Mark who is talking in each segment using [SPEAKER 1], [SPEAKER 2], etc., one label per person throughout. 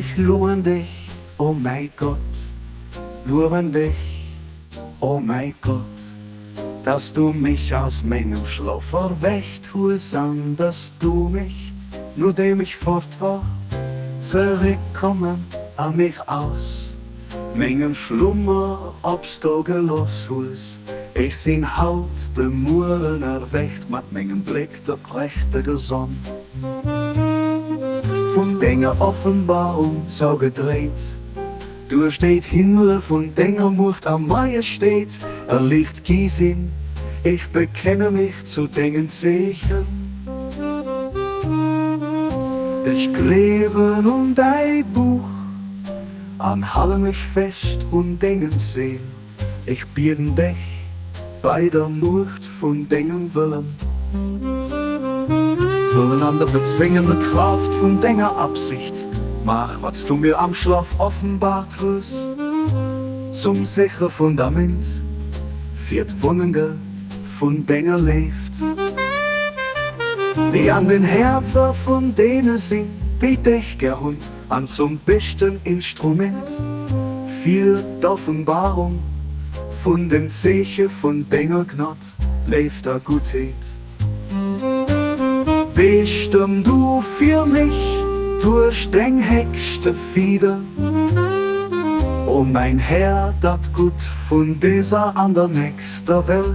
[SPEAKER 1] Ich lobe dich, oh mein Gott, lobe dich, oh mein Gott, dass du mich aus meinem Schlaf erweckt hast, an dass du mich, nur dem ich fort war, zurückkommen an mich aus. Meinem Schlummer obst du gelost hast. Ich sehn Haut de Muren erweckt, mit meinem Blick der prächtige Sonn. Von Dinger Offenbarung so gedreht, durch den Himmel von Dinger Macht am Majestät, liegt Gießin, ich bekenne mich zu Dingen sicher. Ich klebe nun dein Buch, anhalte mich fest und Dingen sehen, ich bieten dich bei der Macht von Dingen willen. Zueinander bezwingende Kraft von deiner Absicht, mach, was du mir am Schlaf offenbart hast, zum sicheren Fundament, viert Wunde von deiner lebt, die an den Herzen von denen sind, die dich gehund, an zum besten Instrument, viel Offenbarung von den Zeichen von deiner Gnad, lebt der Gutheit. Bestimm du für mich durch den höchste Fieder, o mein Herr, dat gut von dieser an der nächster Welt.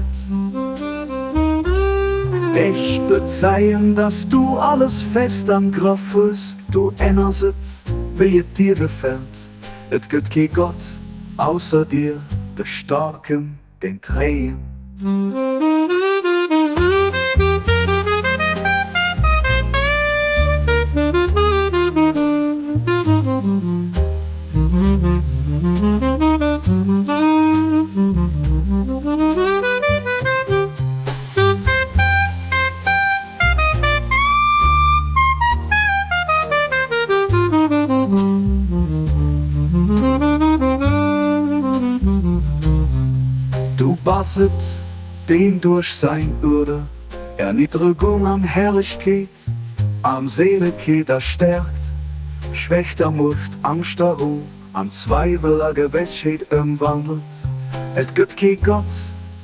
[SPEAKER 1] Ich bezeihen, dass du alles fest am Griff hast, du änderst, wie es dir gefällt. Es gibt kein Gott außer dir, der Starken, den Tränen. Du basset den durch sein Würde, Erniedrigung an Herrlichkeit, am Seeligkeit erstärkt, schwächt er Macht, Angst der Ruhe, an Zweifel er Gewissheit umwandelt. Et gibt kein Gott,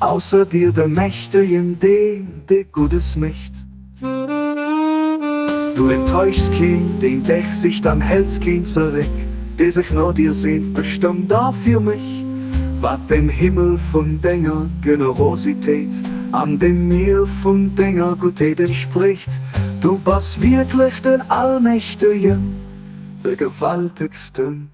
[SPEAKER 1] außer dir der Mächtigen, den Gutes Mächt. Du enttäuschst kein, den dich sich dann hältst kein zurück, der sich nur dir sehnt, bestimmt dafür mich, wat dem Himmel von deiner Generosität, an dem Meer von deiner Gutheit entspricht. Du bist wirklich den Allmächtigen, der Gewaltigsten.